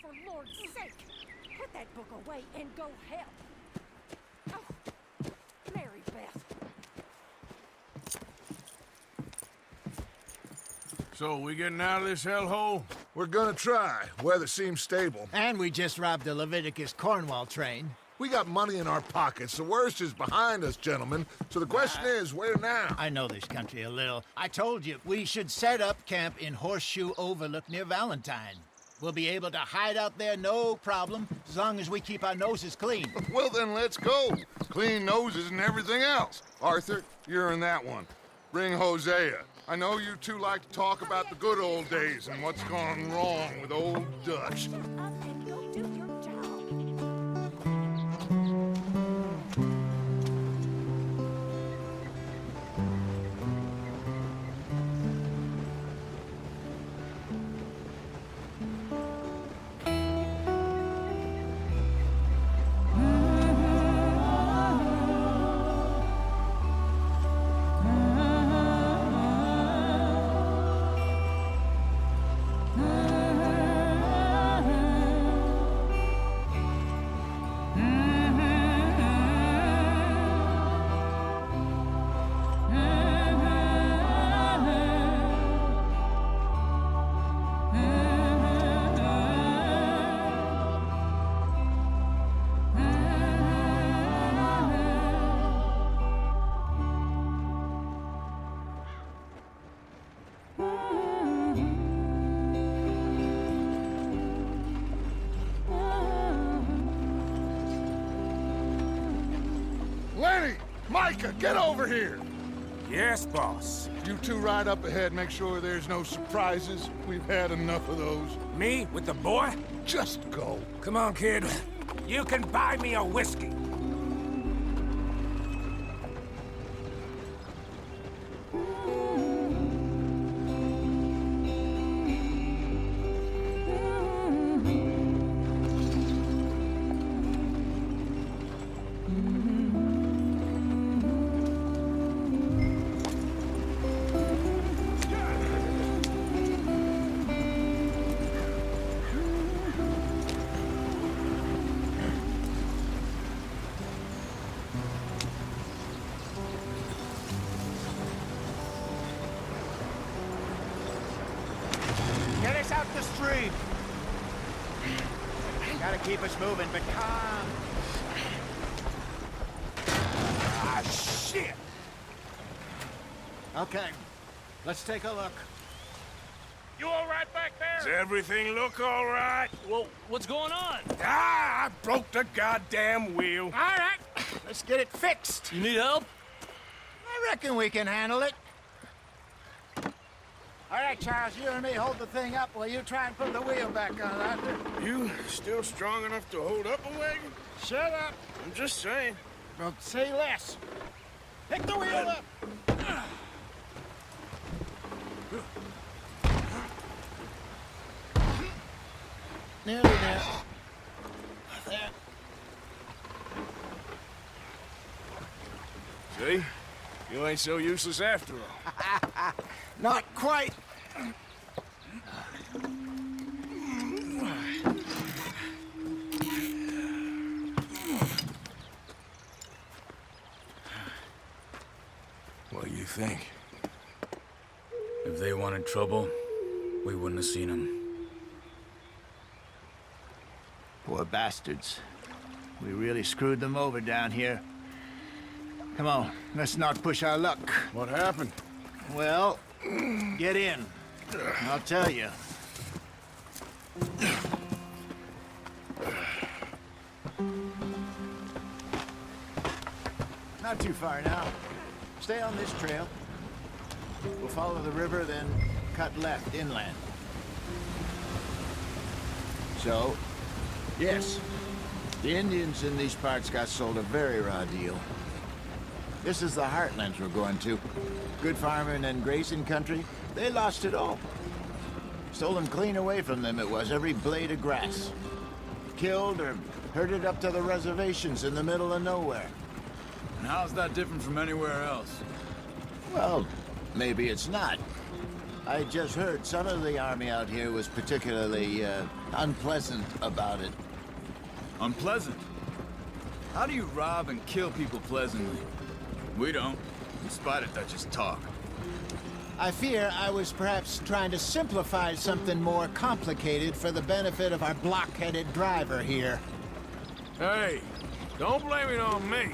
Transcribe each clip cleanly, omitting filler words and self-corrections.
for Lord's sake! Put that book away and go help! Oh, Mary Beth. So, we getting out of this hellhole? We're gonna try. Weather seems stable. And we just robbed a Leviticus Cornwall train. We got money in our pockets. The worst is behind us, gentlemen. So the question is, where now? I know this country a little. I told you, we should set up camp in Horseshoe Overlook near Valentine. We'll be able to hide out there, no problem, as long as we keep our noses clean. Well, then let's go. Clean noses and everything else. Arthur, you're in that one. Bring Hosea. I know you two like to talk about the good old days and what's gone wrong with old Dutch. Shut up and go do your job. Lenny! Micah, get over here! Yes, boss. You two ride up ahead, make sure there's no surprises. We've had enough of those. Me with the boy? Just go. Come on, kid. You can buy me a whiskey. Get us out the stream. Gotta keep us moving, but calm. Ah, shit! Okay, let's take a look. You all right back Does there? everything look all right? Well, what's going on? Ah, I broke the goddamn wheel. All right, let's get it fixed. You need help? I reckon we can handle it. All right, Charles, you and me hold the thing up while you try and put the wheel back on, Arthur. You still strong enough to hold up a wagon? Shut up. I'm just saying. Don't say less. Pick the wheel up. Nearly there. There. See? You ain't so useless after all. Not quite. What do you think? If they wanted trouble, we wouldn't have seen them. Poor bastards. We really screwed them over down here. Come on, let's not push our luck. What happened? Well, get in. I'll tell you. Not too far now. Stay on this trail. We'll follow the river, then cut left inland. So, yes, the Indians in these parts got sold a very raw deal. This is the heartlands we're going to. Good farming and grazing country, they lost it all. Stolen clean away from them it was, every blade of grass. Killed or herded up to the reservations in the middle of nowhere. And how's that different from anywhere else? Well, maybe it's not. I just heard some of the army out here was particularly, unpleasant about it. Unpleasant? How do you rob and kill people pleasantly? We don't, in spite of Dutch's talk. I fear I was perhaps trying to simplify something more complicated for the benefit of our block-headed driver here. Hey, don't blame it on me.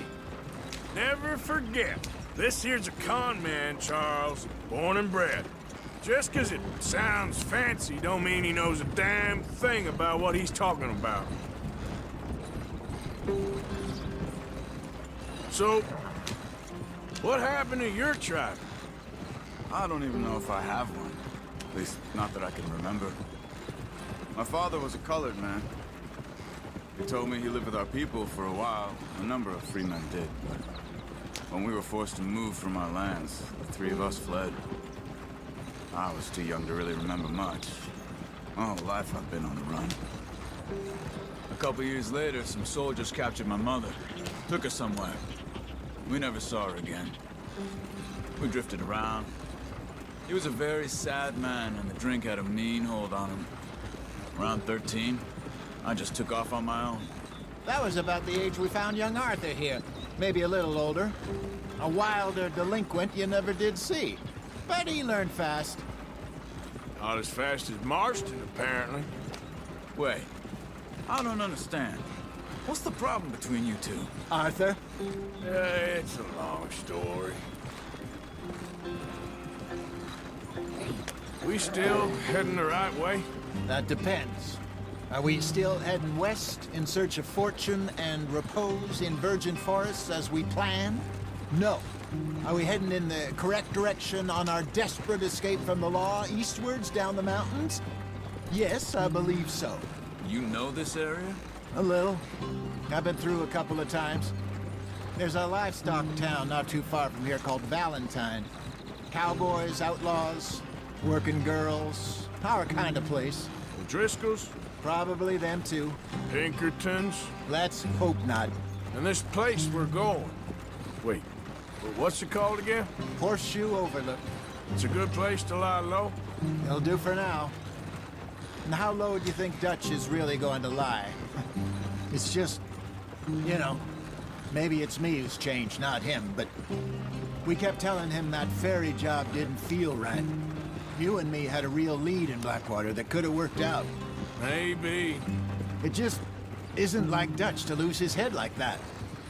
Never forget, this here's a con man, Charles, born and bred. Just 'cause it sounds fancy don't mean he knows a damn thing about what he's talking about. So, what happened to your tribe? I don't even know if I have one. At least, not that I can remember. My father was a colored man. He told me he lived with our people for a while. A number of free men did, but when we were forced to move from our lands, the three of us fled. I was too young to really remember much. My whole life I've been on the run. A couple years later, some soldiers captured my mother. Took her somewhere. We never saw her again. We drifted around. He was a very sad man, and the drink had a mean hold on him. Around 13, I just took off on my own. That was about the age we found young Arthur here. Maybe a little older. A wilder delinquent you never did see. But he learned fast. Not as fast as Marston, apparently. Wait, I don't understand. What's the problem between you two? Arthur? It's a long story. We still heading the right way? That depends. Are we still heading west in search of fortune and repose in virgin forests as we planned? No. Are we heading in the correct direction on our desperate escape from the law eastwards down the mountains? Yes, I believe so. You know this area? A little. I've been through a couple of times. There's a livestock town not too far from here called Valentine. Cowboys, outlaws, working girls, our kind of place. The Driscolls? Probably them too. Pinkertons? Let's hope not. And this place we're going. Wait, what's it called again? Horseshoe Overlook. It's a good place to lie low? It'll do for now. And how low do you think Dutch is really going to lie? It's just, you know, maybe it's me who's changed, not him, but we kept telling him that ferry job didn't feel right. You and me had a real lead in Blackwater that could have worked out. Maybe. It just isn't like Dutch to lose his head like that.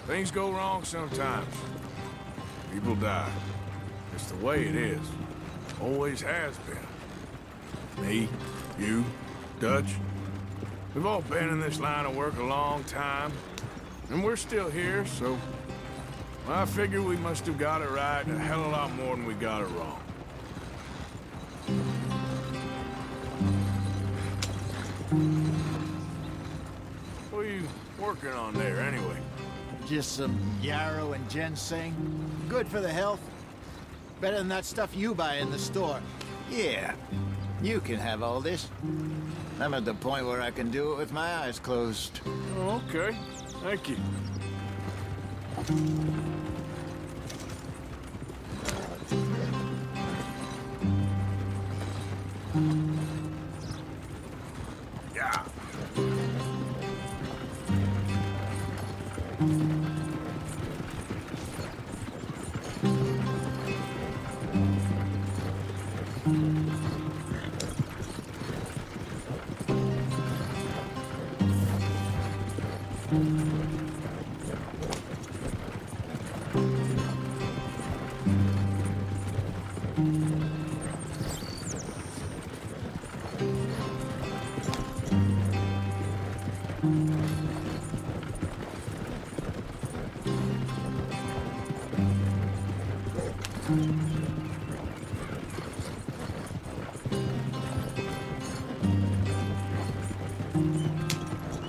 Things go wrong sometimes. People die. It's the way it is. Always has been. Me, you, Dutch. We've all been in this line of work a long time. And we're still here, so... I figure we must have got it right a hell of a lot more than we got it wrong. What are you working on there, anyway? Just some yarrow and ginseng. Good for the health. Better than that stuff you buy in the store. Yeah, you can have all this. I'm at the point where I can do it with my eyes closed. Oh, okay. Thank you. Yeah.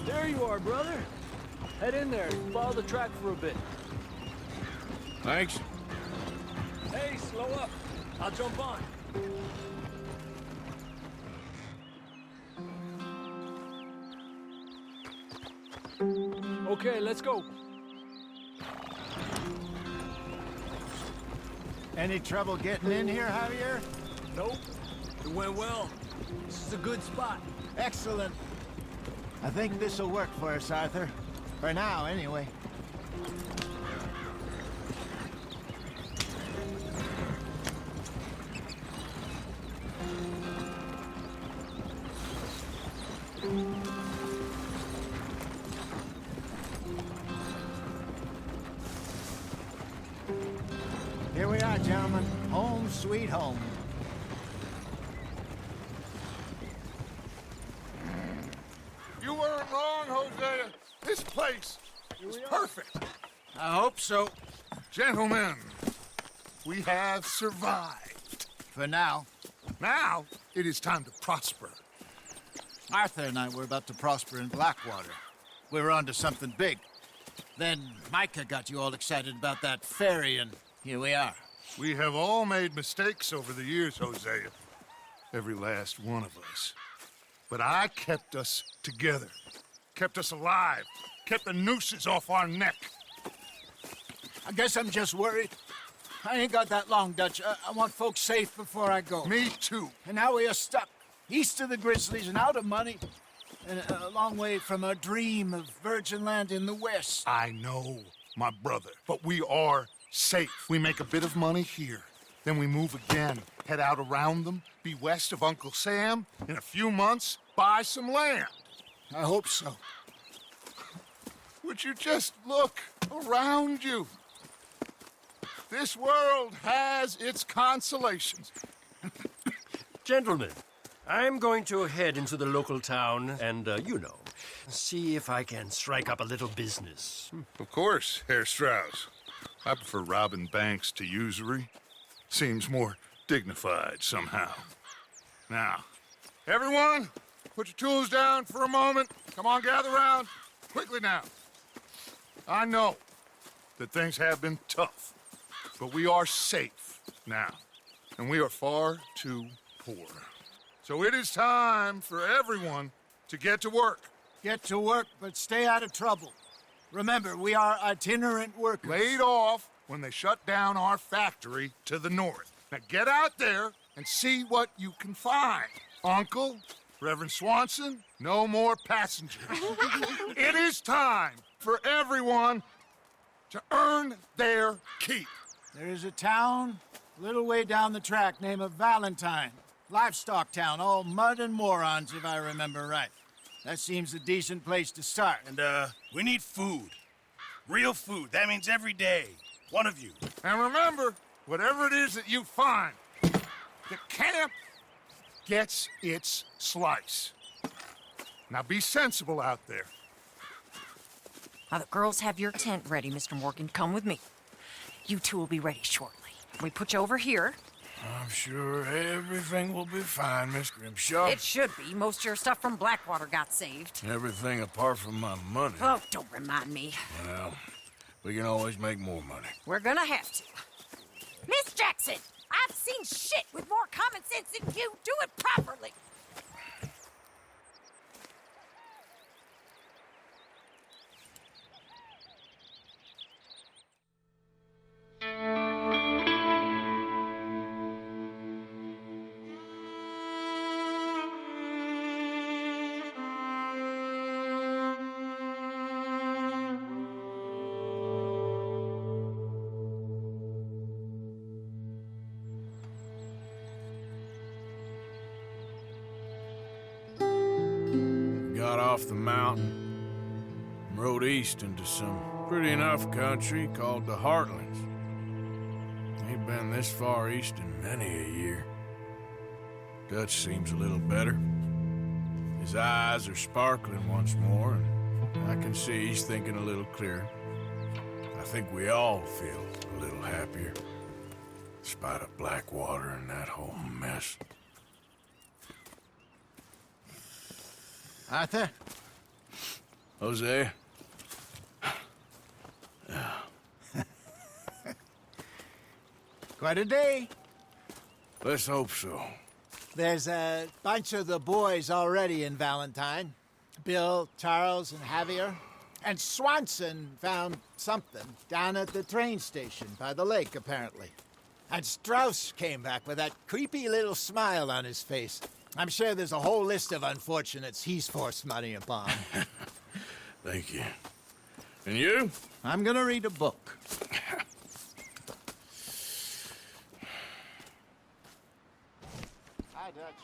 There you are, brother. Head in there and follow the track for a bit. Thanks. Hey, slow up. I'll jump on. Okay, let's go. Any trouble getting in here, Javier? Nope. It went well. This is a good spot. Excellent. I think this'll work for us, Arthur. For now, anyway. Here we are, gentlemen. Home sweet home. You weren't wrong, Hosea. This place is perfect. I hope so. Gentlemen, we have survived. For now. Now, it is time to prosper. Arthur and I were about to prosper in Blackwater. We were onto something big. Then Micah got you all excited about that ferry, and here we are. We have all made mistakes over the years, Hosea. Every last one of us. But I kept us together. Kept us alive. Kept the nooses off our neck. I guess I'm just worried. I ain't got that long, Dutch. I want folks safe before I go. Me too. And now we are stuck, east of the Grizzlies and out of money, and a long way from our dream of virgin land in the west. I know, my brother, but we are safe. We make a bit of money here. Then we move again, head out around them, be west of Uncle Sam. In a few months, buy some land. I hope so. Would you just look around you? This world has its consolations. Gentlemen, I'm going to head into the local town and, see if I can strike up a little business. Of course, Herr Strauss. I prefer robbing banks to usury. Seems more dignified somehow. Now, everyone, put your tools down for a moment. Come on, gather round. Quickly now. I know that things have been tough, but we are safe now, and we are far too poor. So it is time for everyone to get to work. Get to work, but stay out of trouble. Remember, we are itinerant workers. Laid off when they shut down our factory to the north. Now get out there and see what you can find. Uncle, Reverend Swanson, no more passengers. It is time for everyone to earn their keep. There is a town a little way down the track named Valentine. Livestock town, all mud and morons, if I remember right. That seems a decent place to start. And, we need food. Real food. That means every day. One of you. And remember, whatever it is that you find, the camp gets its slice. Now be sensible out there. Now, the girls have your tent ready, Mr. Morgan. Come with me. You two will be ready shortly. We put you over here. I'm sure everything will be fine, Miss Grimshaw. It should be. Most of your stuff from Blackwater got saved. Everything apart from my money. Oh, don't remind me. Well, we can always make more money. We're gonna have to. Miss Jackson, I've seen shit with more common sense than you. Do it properly. Got off the mountain and rode east into some pretty enough country called the Heartlands. Ain't been this far east in many a year. Dutch seems a little better. His eyes are sparkling once more, and I can see he's thinking a little clearer. I think we all feel a little happier, in spite of Blackwater and that whole mess. Arthur? Jose? Quite a day. Let's hope so. There's a bunch of the boys already in Valentine. Bill, Charles, and Javier. And Swanson found something down at the train station by the lake, apparently. And Strauss came back with that creepy little smile on his face. I'm sure there's a whole list of unfortunates he's forced money upon. Thank you. And you? I'm gonna read a book. Hi, Dutch.